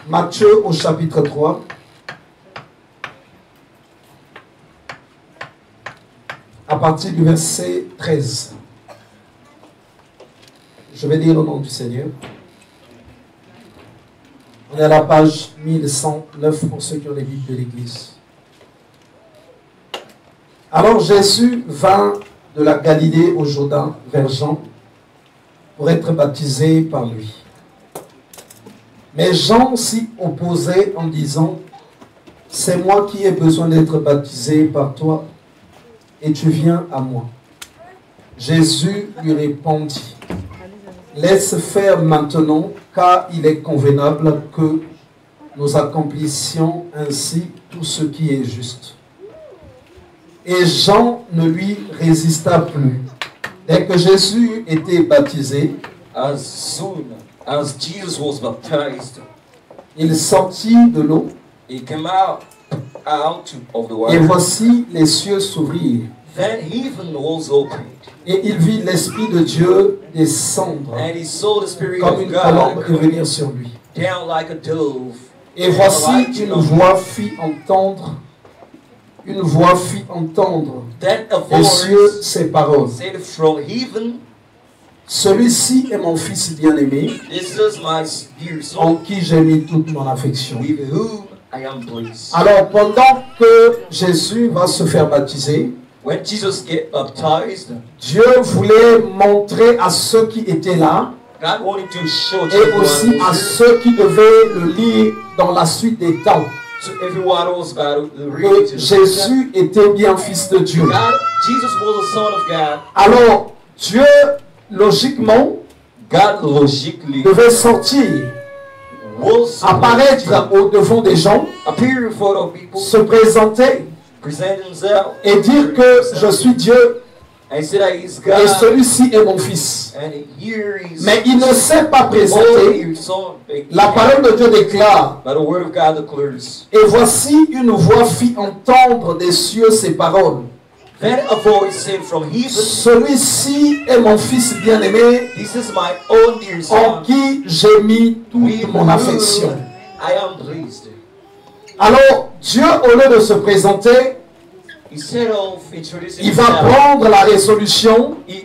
Matthieu au chapitre 3. À partir du verset 13. Je vais lire au nom du Seigneur. On est à la page 1109 pour ceux qui ont les Bibles de l'Église. Alors Jésus vint de la Galilée au Jourdain vers Jean pour être baptisé par lui. Mais Jean s'y opposait en disant, « C'est moi qui ai besoin d'être baptisé par toi, et tu viens à moi. » Jésus lui répondit, « Laisse faire maintenant, car il est convenable que nous accomplissions ainsi tout ce qui est juste. » Et Jean ne lui résista plus. Dès que Jésus était baptisé, As soon as Jesus was baptized, il sortit de l'eau, he came out of the et water. voici les cieux s'ouvrirent. Then heaven was opened, Et il vit l'Esprit de Dieu descendre and he saw the Spirit comme of une colombe et God venir sur lui. down like a dove. Et voici une voix fit entendre Then a des cieux voice ces paroles. said from heaven, Celui-ci est mon fils bien-aimé, "This is my dear en son, qui j'ai mis toute mon affection. with whom I am pleased." Alors pendant que Jésus va se faire baptiser, When Jesus get baptized, Dieu voulait montrer à ceux qui étaient là God wanted to show to et aussi everyone, à ceux qui devaient le lire dans la suite des temps to everyone who was about to read que it. Jésus était bien fils de Dieu. Jesus was the Son of God. Alors Dieu, logiquement, God logically devait sortir, was apparaître au devant des gens, appear in front of people, se présenter present himself, et dire que je suis Dieu and say that he's et God, celui-ci est mon fils. and here he's Mais il ne s'est pas only présenté. his son. La parole de Dieu déclare, But the word of God declares. et voici une voix fit entendre des cieux ces paroles. Then a voice said from heaven, Celui-ci est mon fils bien-aimé, "This is my own dear en son, qui j'ai mis with toute mon affection. whom I am pleased." Alors, Dieu, au lieu de se présenter, Instead of introducing il va himself, prendre la résolution he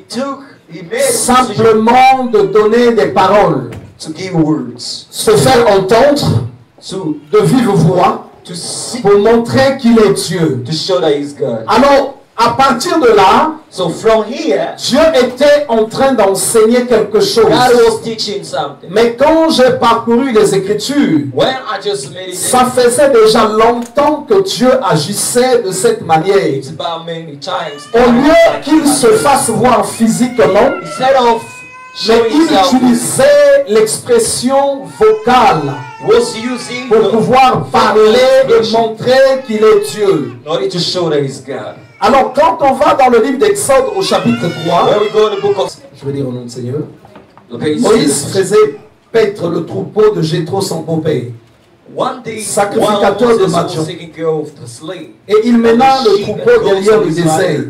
made a decision simplement de donner des paroles, to give words, se faire entendre to de vive voix see, pour montrer qu'il est Dieu. to show that he's God. Alors, à partir de là, So from here, Dieu était en train d'enseigner quelque chose. God was teaching something. Mais quand j'ai parcouru les Écritures, When I just meditated, ça faisait déjà longtemps que Dieu agissait de cette manière. it's about many times. Au lieu qu'il se fasse voir physiquement, Instead of mais showing il himself, utilisait l'expression vocale he was using pour pouvoir parler et montrer qu'il est Dieu. in order to show that he's God. Alors quand on va dans le livre d'Exode au chapitre 3, When we go in the book of je vais lire au nom du Seigneur, okay, Moïse faisait paître le troupeau de Jéthro son beau-père. one day, sacrificateur while de Moses Madian. was taking care of the slave, Et il mena le troupeau derrière le désert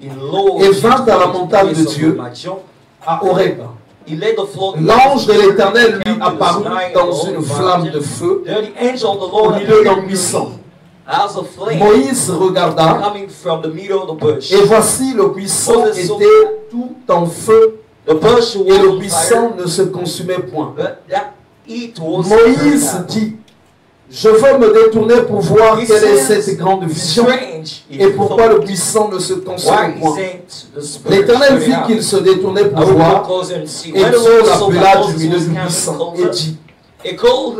et et vint à la montagne de Dieu, à Horeb. L'ange de l'Éternel lui apparut dans une flamme de feu au milieu d'un buisson. Moïse regarda et voici le buisson était tout en feu et le buisson ne se consumait point. Moïse dit, je veux me détourner pour voir quelle est cette grande vision et pourquoi le buisson ne se consume point. L'Éternel vit qu'il se détournait pour voir et Dieu l'appela du milieu du buisson et dit,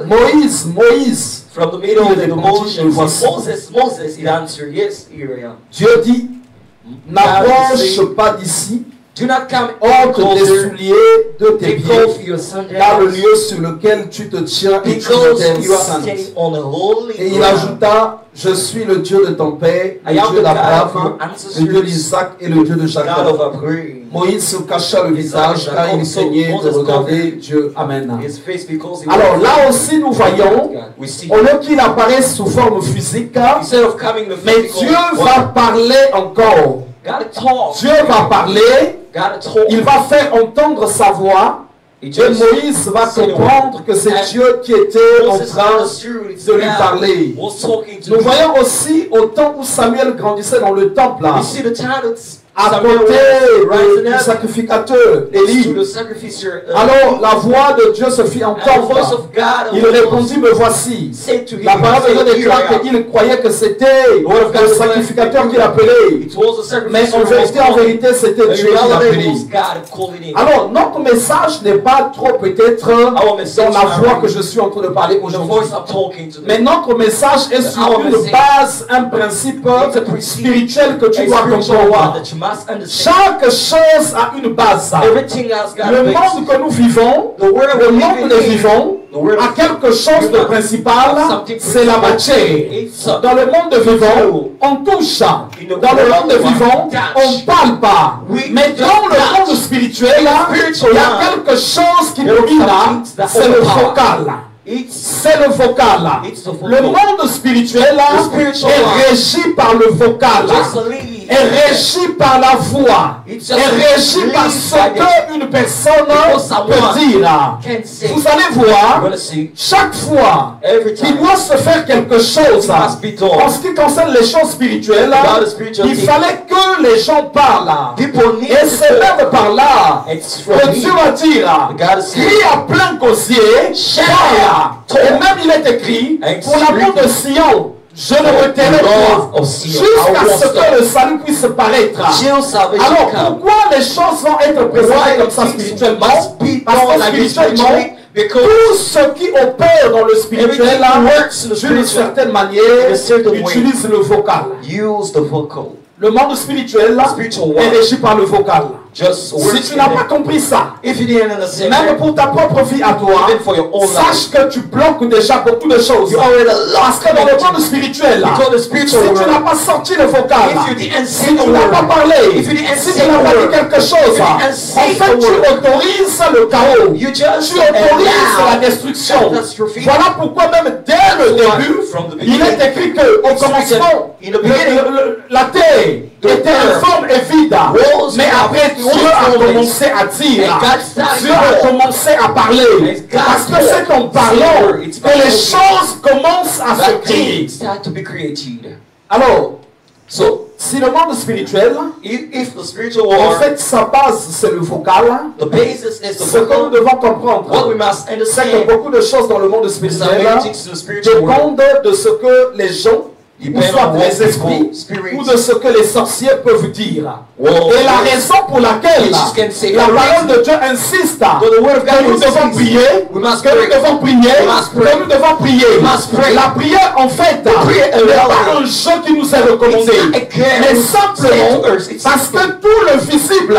Moïse, Moïse. Il répondit, me voici. Dieu dit, n'approche pas d'ici, ôte tes souliers de tes pieds, car le lieu sur lequel tu te tiens est une terre sainte. Et il ajouta, je suis le Dieu de ton père, le Dieu d'Abraham, le Dieu d'Isaac et le Dieu de Jacob. Moïse se cacha le visage car il craignait de regarder Dieu. Amen. Alors là aussi nous voyons, au lieu qu'il apparaisse sous forme physique, mais Dieu va parler encore. Dieu va parler, il va faire entendre sa voix Et Moïse va comprendre que c'est Dieu qui était en train de lui parler. Nous voyons aussi au temps où Samuel grandissait dans le temple, là, à côté du sacrificateur Élie. Alors la voix de Dieu se fit entendre. Il répondit, me voici. La parole de Dieu déclare qu'il croyait que c'était le sacrificateur qui l'appelait. Mais en vérité, c'était Dieu qui l'appelait. Alors notre message n'est pas trop peut-être dans la voix que je suis en train de parler aujourd'hui. Mais notre message est sur une base, un principe spirituel que tu dois comprendre. Chaque chose a une base. Le monde que nous vivons, le monde que nous vivons, a quelque chose de principal, c'est la matière. Dans le monde vivant, on touche. Dans le monde vivant, on ne parle pas. Mais dans le monde spirituel, il y a quelque chose qui domine, c'est le vocal. C'est le vocal. Le monde spirituel est régi par le vocal, est régi par la voix, est régi par ce qu'une personne peut dire. Vous allez voir, chaque fois qu'il doit se faire quelque chose en ce qui concerne les choses spirituelles, il fallait que les gens parlent. Et c'est même par là que Dieu va dire, crie à plein gosier, parle. Et même il est écrit, pour l'amour de Sion, je ne retiendrai pas jusqu'à ce que le salut puisse paraître. Alors pourquoi les choses vont être présentées comme ça spirituellement? Parce que spirituellement, tout ce qui opère dans le spirituel, d'une certaine manière, utilise le vocal. Le monde spirituel est régi par le vocal. Si tu n'as pas compris ça, même pour ta propre vie à toi, sache que tu bloques déjà beaucoup de choses. Parce que dans le monde spirituel, si tu n'as pas sorti le vocal, si tu n'as pas parlé, si tu n'as pas dit quelque chose, en fait tu autorises le chaos, tu autorises la destruction. Voilà pourquoi même dès le début, il est écrit qu'au commencement, la terre était informe et vide, mais après Dieu a commencé à dire, Dieu a commencé à parler, parce que c'est en parlant que les choses commencent à se créer. Alors, si le monde spirituel, en fait sa base c'est le vocal, ce que nous devons comprendre, c'est que beaucoup de choses dans le monde spirituel dépendent de ce que les gens, ou soit les esprits, ou de ce que les sorciers peuvent dire. Et la raison pour laquelle la parole de Dieu insiste que nous devons prier, que nous devons prier, que nous devons prier. La prière, en fait, n'est pas un jeu qui nous est recommandé, mais simplement parce que tout le visible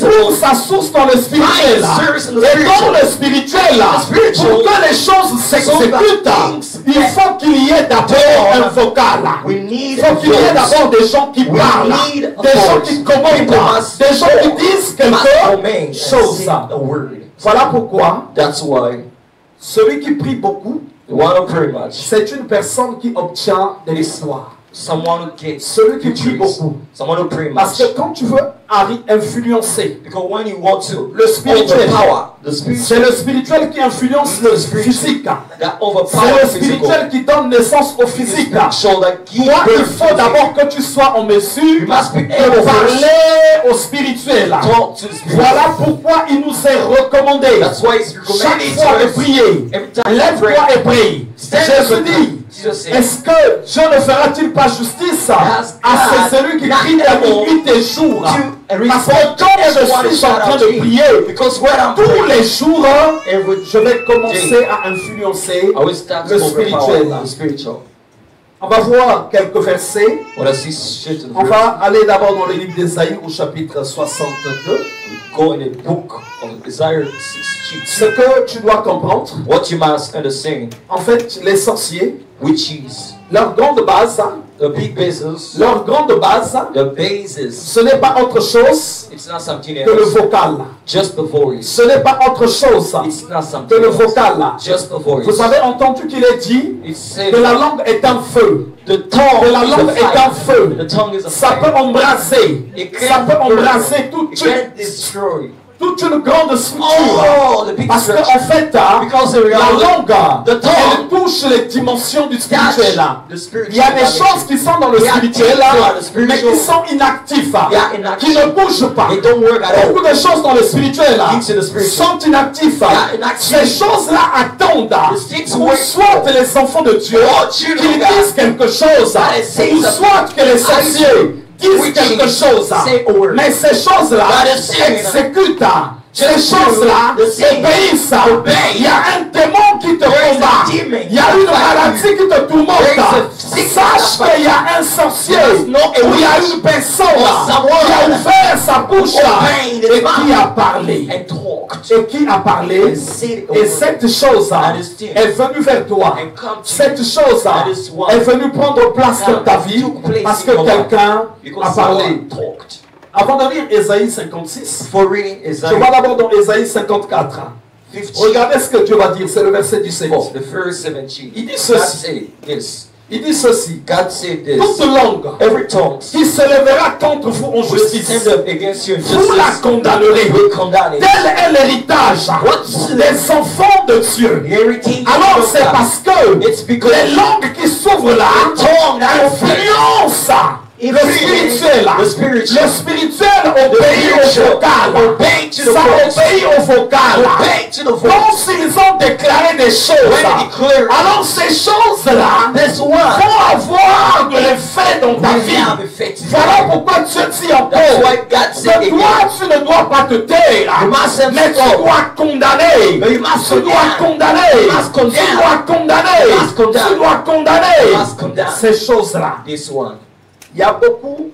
trouve sa source dans le spirituel. Et dans le spirituel, pour que les choses s'exécutent, il faut qu'il y ait d'abord un vocal. Il faut qu'il y ait d'abord des gens qui parlent, des gens qui commandent, des gens qui disent quelque chose. Voilà pourquoi celui qui prie beaucoup, c'est une personne qui obtient de l'histoire. Celui qui prie beaucoup. Parce que quand tu veux influencer le spirituel, c'est le spirituel qui influence le physique. C'est le spirituel qui donne naissance au physique. Toi, il faut d'abord que tu sois en mesure de parler au spirituel. Voilà pourquoi il nous est recommandé chaque fois de prier. Lève-toi et prie. Jésus dit, est-ce que Dieu ne fera-t-il pas justice à celui qui crie la nuit et jour? Parce que quand je suis en train de prier, tous les jours, je vais commencer à influencer le spirituel. On va voir quelques versets. On va aller d'abord dans le livre d'Ésaïe au chapitre 62. Ce que tu dois comprendre, en fait, les sorciers, leur grande base, leur grande base, ce n'est pas autre chose que le vocal. Ce n'est pas autre chose que le vocal. Vous avez entendu qu'il est dit que la langue est un feu. Que la langue est un feu. Ça peut embraser. Ça peut embraser toute toute une grande structure. Oh, the big Parce structure. qu'en fait, Because the la reality, langue, the tongue, elle touche les dimensions du spirituel. the spiritual Il y a des dimension. choses qui sont dans le Yeah, spirituel, the spiritual. mais qui sont inactifs, Yeah, inactive. qui ne bougent pas. They don't work at all. Beaucoup de choses dans le spirituel Things in the spiritual. sont inactifs. Yeah, inactive. Ces choses-là attendent The things pour wait soit for. les enfants de Dieu Oh, children qu'ils of God. disent quelque chose, That they say ou something. soit que les sorciers disent Witching. quelque chose. Say a word. Mais ces choses-là That is sin. exécutent. Ces Just choses-là do the same. obéissent. Obey. Il y a un démon qui te There is a combat. demon. Il y a une maladie qui te tourmente. There is a sickness Sache that qu'il y a un sorcier There is no ou il y a witch une personne or someone qui a ouvert sa bouche obeying the et qui a mouth parlé. and talked. Et qui a parlé. And said a Et word. cette chose That is thing. est venue vers toi. And come to Cette you. chose That is one. est venue prendre place dans ta vie Took place parce in que your life. quelqu'un Because a parlé. someone talked. Avant de lire Ésaïe 56, For reading je Isaiah vois d'abord dans Ésaïe 54. 15, Regardez ce que Dieu va dire, c'est le verset 17. the verse 17. Il dit God ceci. said this. Il dit ceci. God said Toute this. langue Every tongue qui se lèvera contre vous en will justice, stand up against you in vous la justice. condamnerez. Will condemn it. Tel est l'héritage What's des enfants de Dieu. Everything Alors c'est parce que It's because les langues qui s'ouvrent là the tongue that influencent le spirituel. The spiritual. Le spirituel obéit au vocal. Obey to the Ça voice. obéit au vocal. Obey to the voice. Quand ils ont déclaré des choses, When they declare, alors ces choses-là this one vont avoir de l'effet dans ta will vie. have effect. Voilà pourquoi Dieu dit That's encore why God said que again. toi, tu ne dois pas te taire, You mustn't mais tu stop. dois condamner. But you must Tu dois condemn. condamner. You must condemn. Tu dois condamner. You must condemn. Tu dois condamner You must condemn. ces choses-là. This one. Il y a beaucoup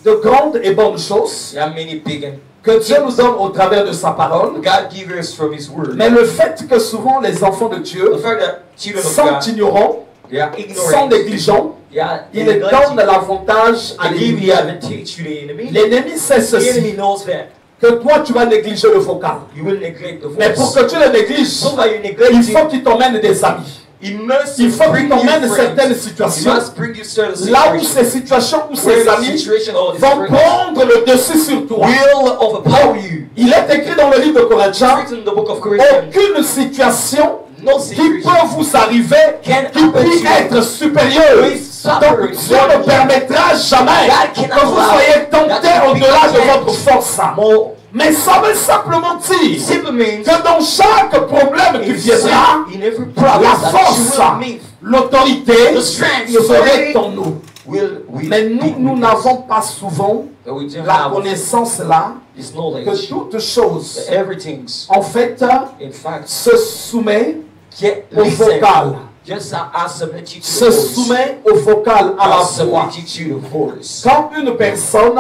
de grandes et bonnes choses There are many big and que Dieu nous donne au travers de sa parole. God gives us from His Word. Mais le fait que souvent les enfants de Dieu The fact that children of sont God, ignorants, they are sont ignorant, négligents, they are ils donnent l'avantage à they give the l'ennemi. advantage to the enemy. L'ennemi sait The enemy ceci, knows that que toi tu vas négliger le vocal. you will neglect the Mais pour voice. que tu le négliges, So that you neglect il it, faut qu'il t'emmène des amis. He must Il faut qu'il bring you t'emmène certaines friends. He situations, must bring you certain là où situations. ces situations ou Where ces the amis situation or the vont friends prendre le dessus sur toi. will overpower you. Il est écrit dans le livre de Corinthiens, Written in the book of Corinthians. aucune situation No qui situation peut vous arriver can qui happen puisse to être supérieure. Donc Dieu ne permettra jamais que vous soyez tentés au-delà de votre force. more. Mais ça veut simplement dire Simply means que dans chaque problème qui viendra, in every la problem that force, you will meet, l'autorité the strength, serait en nous. will Mais nous n'avons pas souvent we don't la have connaissance là this que knowledge. toute chose, Everything's en fait, in fact se soumet get au listen. vocal, Just as submitted to se the voice. soumet au vocal à la As voix. submitted to the voice. Quand une personne,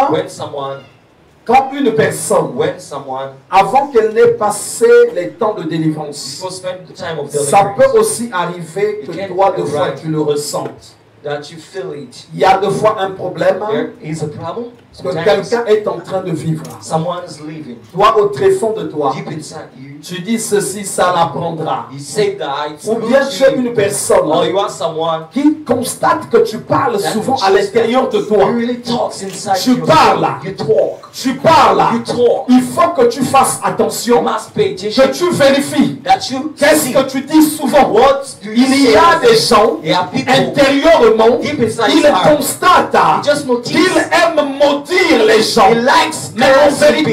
When someone avant qu'elle n'ait passé les temps de délivrance, before spend the time of ça peut deliverance, aussi arriver It que can toi, deux fois, arrive. tu le ressentes. that you feel it. Il y a deux fois un problème There is a problem. que Sometimes quelqu'un est en train de vivre. someone is living Toi, au tréfonds de toi, deep inside you. tu dis ceci, ça l'apprendra. You say that it's Ou good bien to tu es you. une personne Or you are someone qui constate que tu parles that souvent à l'intérieur de toi. you really talks inside Tu you. parles. You talk. Tu parles. You talk. Il faut que tu fasses You attention, must pay attention. que tu vérifies. That you Qu'est-ce see. que tu dis souvent? What do you Il y say? a des gens There are people intérieurement, deep inside ils his heart. constatent He just notice. qu'ils aiment maudire les gens. He likes Mais en cursing vérité,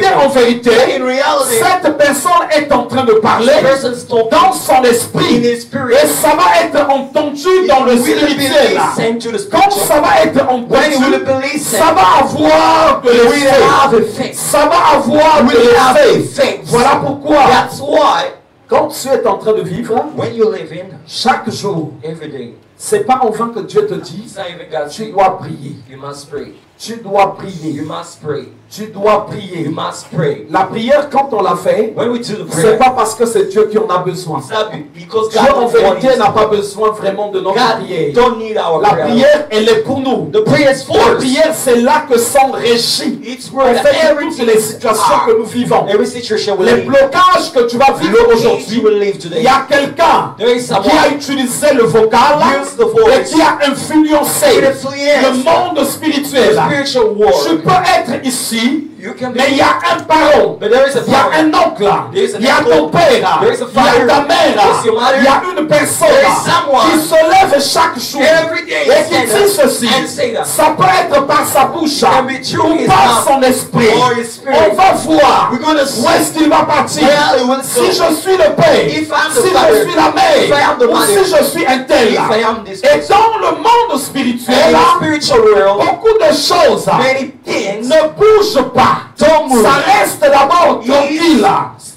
people. In reality, cette personne est en train de parler person's talking dans son in esprit. his spirit. Et ça va être entendu dans le Will be spirituel. listened to the Quand spiritual. ça va être When it will entendu, be listened, ça va avoir de it will l'effet. have effect. Ça va avoir de Will have l'effet. effect. Voilà pourquoi, That's why quand tu es en train de vivre, when you live in chaque jour, every day, c'est pas en vain que Dieu te dit, it's not even God tu saying dois prier. you must pray. Tu dois You prier. must pray. Tu dois You prier. must pray. La prière, quand on la fait, When we do the c'est prayer, pas parce que c'est Dieu qui en a besoin. it's not because Dieu God en don't want vérité it. n'a pas besoin vraiment de notre God prière. don't need our La prayer. prière, elle est pour nous. The prayer is for La us. prière, c'est là que s'enrichit. It's En where fait, toutes everything les is situations que nous vivons. Every situation we Les live. blocages que tu vas vivre You aujourd'hui, will live il today. y a quelqu'un There is qui a someone utilisé le vocal Use the et voice. qui a influencé Influence le monde the spirituel. spiritual Tu world. peux être ici You can be. Mais il y a un parent, But there is a il y a power. un oncle, There is an il y a ton uncle. père, There is a il y a father. ta mère, There is your mother. il y a une personne There is someone. qui se lève chaque jour Every day et qui stand dit up ceci. and say that. Ça peut être par sa bouche can be through ou his par mouth son esprit. or his spirit. On va voir We're gonna où est-ce qu'il va partir. where it will Si go. je suis le père, If I'm the si father, je suis la if I am the mère, ou mother, si je suis un tel. if I am this Et person. dans le monde spirituel, In the spiritual world, beaucoup de choses many things ne bougent pas. don't move. Ça reste d'abord tranquille.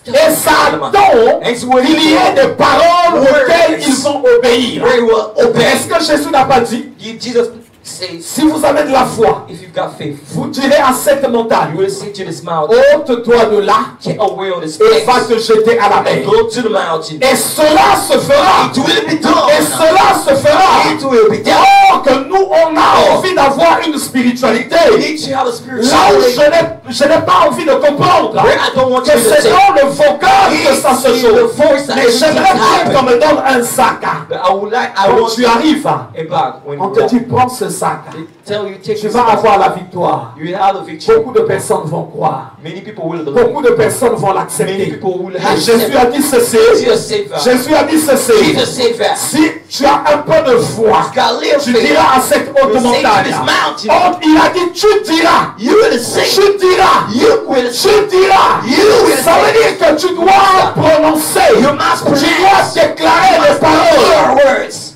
Et ça attend qu'il y ait des paroles auxquelles ils vont obéir. Very well obey. Est-ce que Jésus n'a pas dit, Jesus says, si vous avez de la foi, if you've got faith, vous direz à cette you montagne, will say to this mountain, ôte-toi de là get away on this et place, va te jeter à la and mer. go to the mountain. Et cela se fera. It will be done. Et cela se fera. It will be done. Or que nous, on a envie d'avoir une spiritualité. You need to have a Là spiritual où relationship. je n'ai pas envie de comprendre Where I don't want que you to c'est say, dans le vocal que ça se it's in joue. the voice that Mais everything j'aimerais bien qu'on happens. me donne un sac. But I would like, I Quand want tu arrives, a bag when on you te walk. dit prends ce sac. They tell you take Tu this vas bag. avoir la victoire. You will have a victory. Beaucoup de personnes vont croire. Many people will believe. Beaucoup de personnes vont Many l'accepter. people will Et have Jésus a dit ceci. Jesus said that. Jésus a dit ceci. Jesus said that. Si tu as un peu de foi, You've got little tu faith. diras à cette haute You say to montagne. this mountain. Oh, il a dit tu diras. You will say. Tu diras. You will say. Tu diras. You will Ça veut say. dire que tu dois prononcer. You must Tu dois pronounce déclarer des your paroles. words.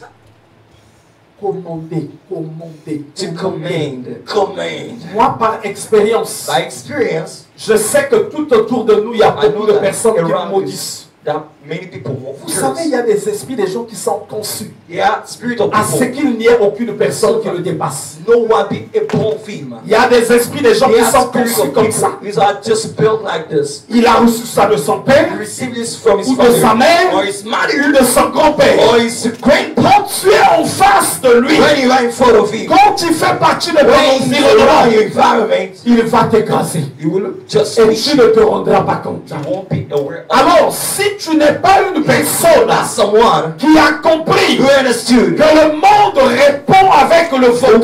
Commander, commander, To commander. command. Moi, par expérience, By experience, je sais que tout autour de nous, il y a I beaucoup know de that personnes qui around maudissent. that many people won't Vous savez, il y a des esprits, des gens qui sont conçus Yeah, spirit of à ce people. qu'il n'y ait aucune personne qui le dépasse. No one be a born female. Il y a des esprits, des gens qui Yeah, sont spirit conçus of comme ça. people. These are just built like this. Il a reçu ça de son He père, received this from his ou de sa father, mère, or his ou mother, de son grand-père. or his grandpa. Quand tu es en face de lui, When you are in front of him, quand tu fais partie de ton when you are in environnement, your environment, il va t'écraser. you will just Et wish tu ne te rendras pas compte. you won't be aware of Alors, si tu n'es pas une personne that someone qui a compris who understood que le monde répond avec le vocal,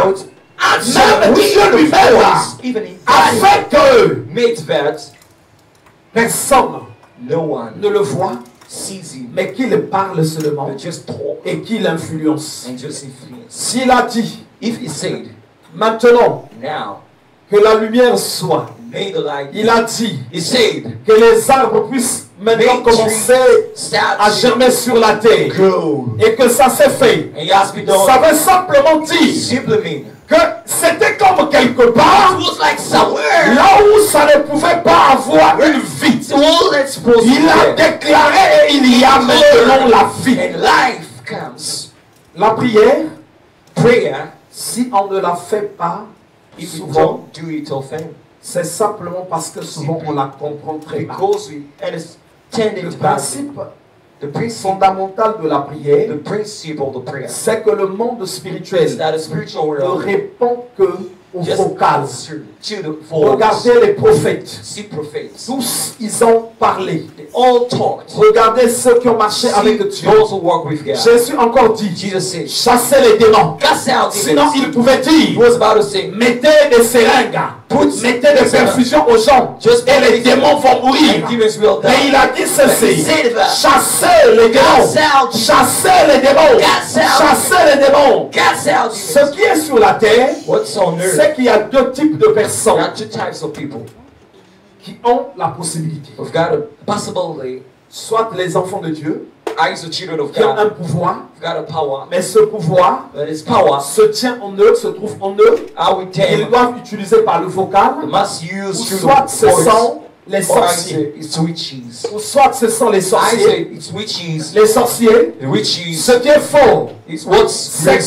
world answer même with Dieu the lui-même, voice, even in God afin que made that personne no one ne le voit, sees him, mais qu'il parle seulement but just talk et qu'il influence. and just influence. S'il a dit, If he said, maintenant now, que la lumière soit, made the light, il a dit he said, que les arbres puissent maintenant make commencer trees à start germer sur la terre, to grow. et que ça s'est fait. And it has been done. Ça veut simplement dire Simply mean, que c'était comme quelque part it was like somewhere là où ça ne pouvait pas avoir une vie. it's all that's supposed to Il a be. déclaré et il y a maintenant la vie. And life comes. La prière, Prayer, si on ne la fait pas if you souvent, don't do it often, c'est simplement parce que souvent on la comprend très mal. because we understand Le it badly. principe The principle, fondamental de la prière, the principle of the prayer c'est que le monde is spirituel that the spiritual ne world répond que au just vocal. answer to the voice. Regardez les prophètes. See prophets. Tous, ils ont parlé. They all talked. Regardez ceux qui ont marché avec See Dieu. those who walk with God. Jésus encore dit, Jesus said, chassez les démons. cast out Sinon, il demons. pouvait He dire, was about to say, mettez des seringues, mettez des perfusions aux gens, et les démons vont mourir. and demons will Mais die. il a dit ceci, He said that. chassez les démons, Cast out demons. chassez les démons, Cast out chassez les démons. Cast out Ce demons. qui est sur la terre, What's on earth? c'est qu'il y a deux types de There personnes are two types of people. qui ont la possibilité. We've got a possibility, Soit les enfants de Dieu, as the children of qui ont un God, pouvoir, we've got a power, mais ce pouvoir but his power, se tient en eux, se trouve en eux. how we Ils tame, doivent utiliser par le vocal, must ou use through soit the ce voice, sont les or sorciers, it's witches. ou soit ce sont les I sorciers. say it's witches, Les sorciers, the witches, ce qui est faux, it's what's c'est great,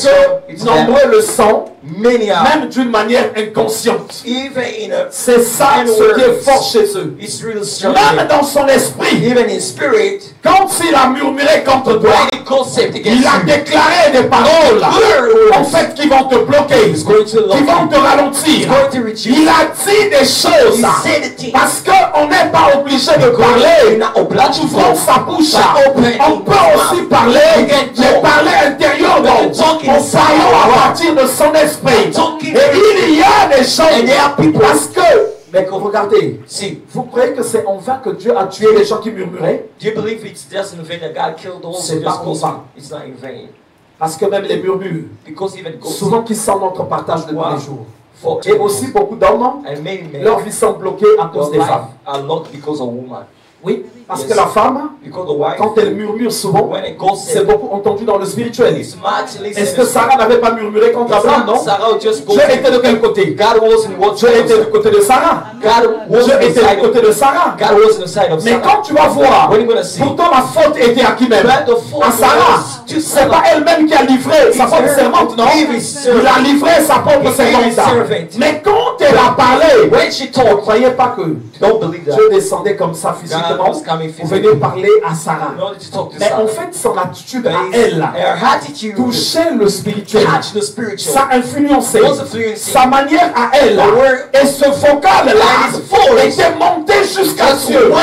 que it's that nombreux le sont, many are, même d'une manière inconsciente. even in a, C'est ça ce qui est fort chez eux. it's really strong. Même dans son esprit, Even in spirit, quand il a murmuré contre toi, when it concept against il a you, déclaré des paroles, en words, fait, qui vont te bloquer, it's going to qui vont lock te you, ralentir. it's going to reduce Il a dit des choses, He said the thing. parce qu'on n'est pas obligé de parler. Not obliged to Ouvrons sa bouche. open On peut aussi parler, mais parler intérieurement. En parlant à partir de son esprit. Et il y a des And there gens, are people, parce que Mais regardez, See, vous croyez que c'est en vain que Dieu a tué les gens qui murmuraient? do you believe it's just in vain that God killed those C'est who pas just en gossip? vain. It's not in vain. Parce que même les murmures, Because even gossip, souvent qui sont notre partage de tous Wow. les jours. for Et aussi beaucoup d'hommes, and many men, leur vie sont bloquées à their cause des life femmes. are locked because of woman. Oui, parce Yes. que la femme, Because the wife, quand elle murmure souvent, when it c'est gossip, beaucoup entendu dans le spirituel. it's much less. Est-ce que Sarah n'avait pas murmuré contre Abraham? Non. Sarah just Dieu gossip. était de quel côté? God was in what Dieu était du côté de Sarah. God was Dieu in the était side du of côté de Sarah. God was in the side of Mais Sarah. quand tu vas voir, When you're gonna see, pourtant la faute était à qui même? but the fault À Sarah. was to C'est pas Sarah. elle-même qui a livré sa propre servante, non? Il a livré sa propre servante. Mais quand elle a parlé, When she ne talked, croyez pas que don't believe that. Dieu descendait comme ça God physiquement was coming pour physically. venir parler à Sarah. In order to talk to Mais en Sarah. fait, son attitude But à his- elle her attitude touchait le spirituel. touched the spiritual. Ça influençait Was influencing. sa manière à elle. The word- Et ce vocal-là And his voice était monté jusqu'à was Dieu. way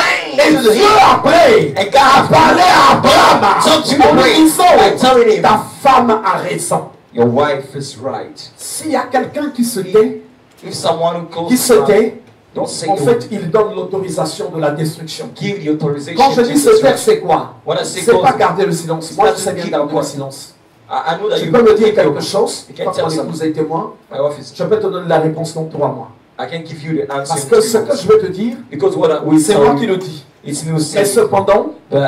Et to the Dieu hill. après And a God parlé à Abraham talked to en lui Abraham by disant, telling him, ta femme a raison. your wife is right. S'il y a quelqu'un qui se tait, If someone who calls qui se you out, tait, don't say en no. fait, il donne l'autorisation de la destruction. Give the authorization Quand je to dis se taire, c'est quoi? When I say C'est pas close, garder le silence. Moi, je sais bien keep garder le quiet. silence. I know that Tu you peux me dire keep quelque your- chose, You can quand tell mon someone. épouse est témoin, My wife is. je peux te donner la réponse dans 3 mois. I can give you the answer. Parce in que 3 ce que months. je veux te dire, Because what I will c'est tell moi you, qui le dis. it's new Mais saying. cependant, But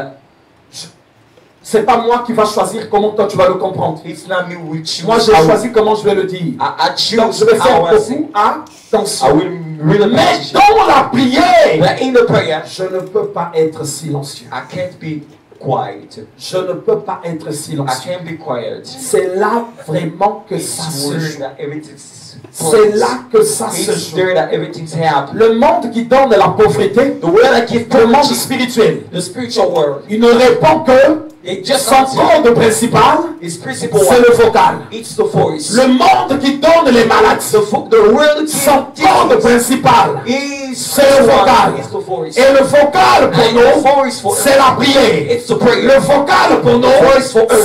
c'est pas moi qui va choisir comment toi tu vas le comprendre. it's not me who choose. Moi, j'ai choisi comment je vais le dire. I Donc, choose je vais faire how I say. beaucoup I attention. will read the Mais passage. dans la prière, But in the prayer, je ne peux pas être silencieux. I can't be quiet. Je ne peux pas être I silencieux. can't be quiet. C'est là vraiment que ça It's se where joue. that everything's. C'est là que ça se It's joue. there that everything's happening. Le monde qui donne la pauvreté, The world that gives le monde poverty, spirituel, the spiritual world, il ne répond que it just son code principal, Its principle c'est le vocal. It's the voice. Le monde qui donne les maladies, The world son code principal, is c'est le vocal. It's the voice. Et le vocal pour And the nous, voice for c'est la prière. It's the prayer. Le vocal pour nous,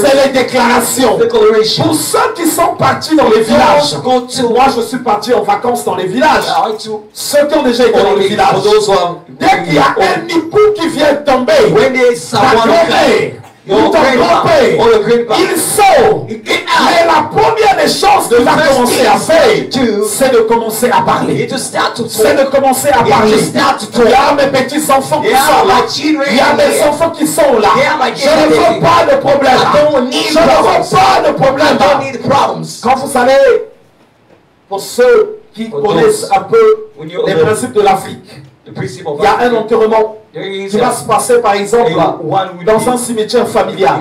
c'est les déclarations. Declaration. Pour ceux qui sont partis dans les villages, Go to moi je suis parti en vacances dans les villages. Ceux qui ont déjà été dans les villages, for those who are dès qu'il y a un époux qui vient tomber, when there's someone ta grand-mère, ou ton grand-père, or your grandpa, il sort. get Mais la première des choses qu'il va commencer à faire, c'est de commencer à parler. to start to C'est talk. de commencer à parler. start to Il y talk. a mes petits enfants qui Yeah, sont là. my children Il y a mes here. enfants qui sont là. Yeah, my Je ne veux children. pas de problème. I don't need Je ne problems. veux pas de problème. I don't need problems. Quand vous savez, pour ceux qui For connaissent those un peu when you're les the principes de l'Afrique, principle of il y a un Africa, enterrement there is qui va se passer par exemple dans un cimetière familial.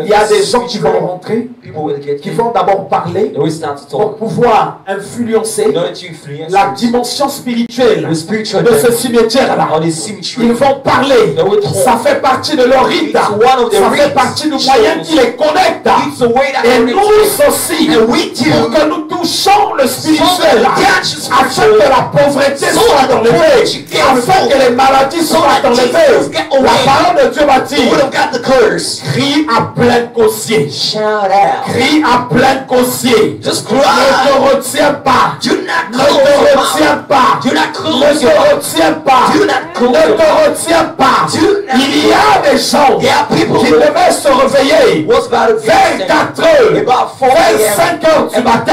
Il y a des gens qui vont rentrer, people will get qui vont d'abord parler they will start to pour talk pouvoir influencer in order to influence la dimension spirituelle the spiritual de ce dimension cimetière-là. on the cemetery. Ils vont parler. They will talk. Ça fait partie de leur rite. It's one of the Ça fait rites. partie du moyen qui les connecte. It's the way that Et connects nous us. aussi, And we too, pour que nous touchions le spirituel, touch afin que la pauvreté soit enlevée, afin que les maladies soient enlevées. La parole de Dieu m'a dit, would have got the curse. crie à plein quotient. Shout out. Crie à plein quotient. Just Ne cry. te retiens pas. Do not Ne close te your mouth. retiens pas. Do not Ne close your te mouth. retiens pas. Do not close Ne your te mouth. retiens pas. Do not Il y a des gens There are people qui who devaient se réveiller was about to vers 4 heures, about 4 vers 5 heures du matin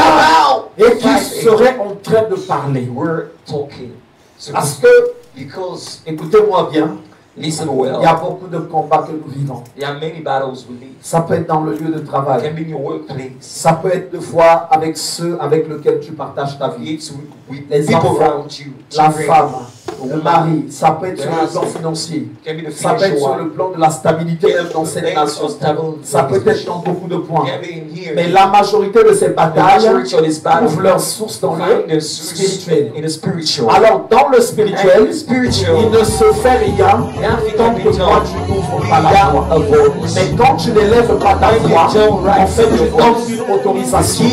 et about qui 5 seraient en train de parler. we're talking. So Parce que, because écoutez-moi bien, listen il y a well, beaucoup de combats que nous vivons. there are many battles we lead. Ça peut être dans le lieu de It travail. can be in your workplace. Ça peut être des fois avec ceux avec lesquels tu partages ta vie. It's with Les people enfants, around you. la children. femme, le mari. Ça peut être sur le plan financier. It can be the Ça peut être sur financial le one. plan de la stabilité même dans cette nation. Ça peut être dans beaucoup de It points. can be in here. Mais la majorité de ces The batailles majority of this battle trouvent leur source dans find le their source spirituel. in the spiritual. Alors, dans le And spirituel, the spiritual, il ne se fait rien nothing tant can que be toi done tu n'ouvres pas la voix. without a voice. Mais quand tu n'élèves pas ta voix, en fait, tu donnes une autorisation.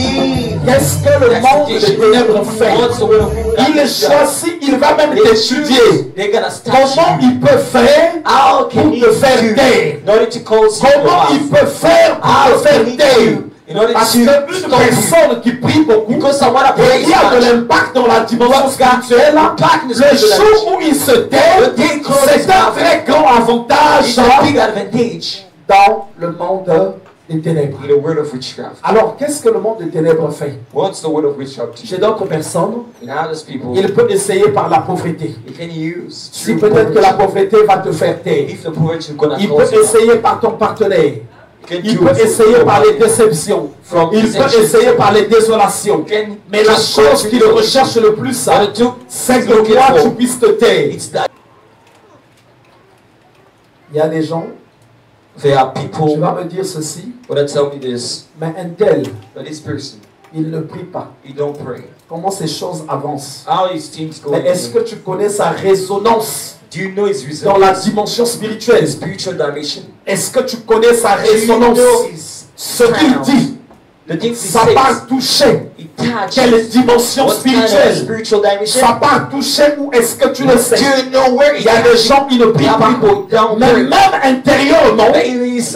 Qu'est-ce que le monde des ténèbres fait? What's the will of God? Il choisit, il va même t'étudier. They're gonna start Comment il peut faire How pour can he te faire taire? in order to cause you Comment il peut faire pour te faire taire? In order Parce to qu'une stop you. personne qui prie beaucoup, Because someone that et prays il y a de much, l'impact dans la dimension spirituelle, impact in the le spiritual jour où il se tait, The day closes c'est un now. très grand avantage it's a big advantage dans le monde des ténèbres. in the world of witchcraft. Alors, qu'est-ce que le monde des ténèbres fait? What's the word of witchcraft Chez teach? d'autres personnes, In others people, il peut essayer par la pauvreté. you can use Si true peut-être que la poverty. pauvreté va te faire taire. If the poverty is gonna Il cause peut you, essayer par ton partenaire. you can Il do peut it essayer from par les déceptions. from Il peut deception. essayer par les désolations. You can Mais la just chose go qu'il through recherche le plus, But the two c'est is que looking toi, for, tu puisses te taire. it's that Il y a des gens, there are tu people vas me dire ceci, gonna tell me this, mais un tel, but this person, il ne prie pas. he don't pray. Comment ces choses avancent? How these things go? Mais est-ce que tu connais sa résonance Do you know his dans la reason? dimension spirituelle? Spiritual dimension. Est-ce que tu connais sa Do you résonance? know his Ce qu'il sound? dit, The things he ça says. part toucher. It touches. Quelle dimension What kind of spirituelle? spiritual dimension? Ça part toucher où est-ce que tu le sais? Do you know where Il y a des gens qui ne prient pas. Mais même intérieurement,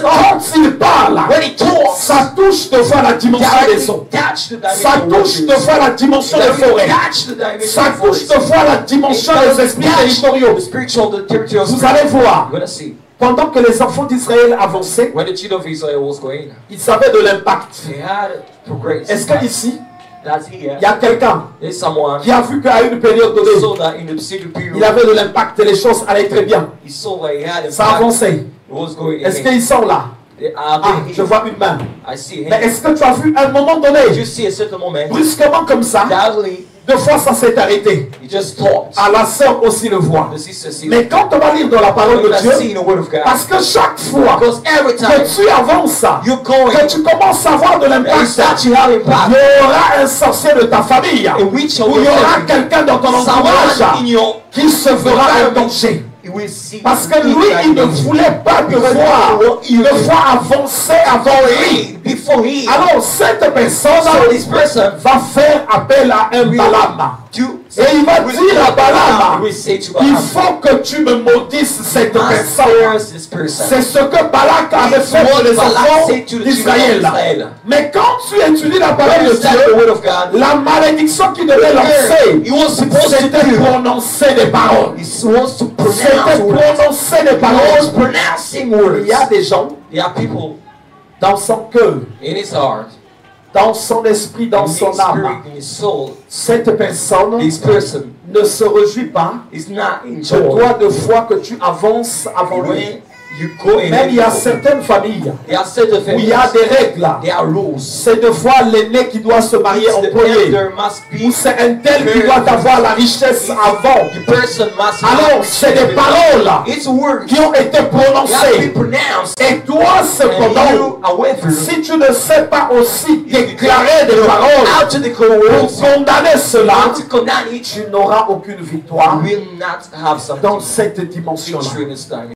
quand il parle, when he talks, ça touche de fois la dimension des eaux. touch the Ça dimension touche de fois la dimension des forêts. Ça touche de fois la dimension des esprits territoriaux. the spiritual, the territorial. Vous allez voir, You're gonna see. pendant que les enfants d'Israël avançaient, When the children of Israel was going, ils savaient de l'impact. they had progress. Est-ce qu'ici, That's here. il y a quelqu'un There's someone qui a vu qu'à une période donnée, saw that in the city period, il avait de l'impact et les choses allaient très bien? he saw that he had a Ça plan. avançait. It was going. Est-ce qu'ils sont là? They are Ah, there. je vois une main. I see him. Mais est-ce que tu as vu à un moment Did donné, you see a certain moment? brusquement comme ça, Suddenly, deux fois ça s'est arrêté. he just talked. À la sœur aussi le voit. The sister see. Mais quand on va lire dans la parole de You're Dieu, gonna see in the word of God. parce que chaque fois Because every time que tu avances, you're going, que tu commences à avoir de and you l'impact, start to have il impact. y aura un sorcier de ta famille, A witch ou of il y your aura family, quelqu'un dans ton someone entourage in your, qui se fera un danger. you will see. Parce que lui, il ne voulait pas te voir avancer avant lui. Before he. Alors cette personne So this person va faire appel à un Balaam. Et il va dire à Balaam, will say to il Balaam, faut que tu me maudisses cette personne. curse this person. C'est ce que Balak avait fait pour les enfants d'Israël. Mais quand tu étudies la parole de Understand the Dieu, word of God. la malédiction qu'il devait lancer, He was supposed to c'était do. prononcer des paroles. He was to C'était pronounce words. prononcer des He was paroles. pronouncing words. Il y a des gens There are people dans son cœur, in his heart, dans son esprit, dans in son his âme. spirit, in his soul. Cette personne This person ne se réjouit pas is not de enjoying. toi de fois que tu avances avant lui. When you go in, Même il y a certaines familles there are certain où il y a families, des règles. there are rules. C'est de fois l'aîné qui doit se marier en The premier. elder must Ou be, c'est un tel qui doit avoir la richesse avant. the person must Alors, c'est des paroles It's words qui ont été that have been prononcées. pronounced. Et toi, And cependant, you, however, si tu ne sais pas aussi déclarer des paroles how to declare pour words, condamner cela, how to condemn it, tu n'auras aucune victoire will not have some dans cette dimension-là. victory in this time.